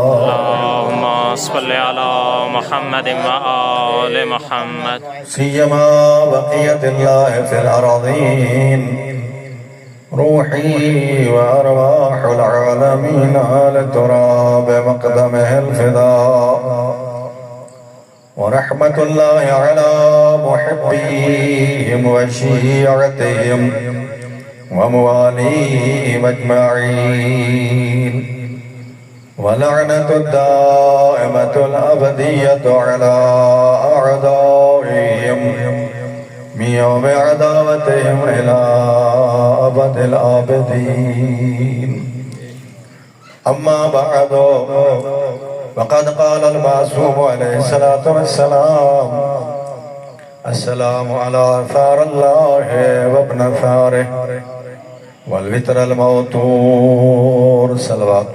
اللهم صل على محمد وآل محمد سيما بقية الله في الأراضين روحي وأرواح العالمين على تراب مقدمه الفداء ورحمة الله على محبيهم وشيعتهم ومواليهم أجمعين ولعنة الدائمة الأبدية على أعدائهم من يوم عداوتهم إلى أبد الآبدين. أما بعد فقد قال المعصوم عليه الصلاة والسلام: السلام على ثار الله وابن ثاره والوتر الموتور. صلوات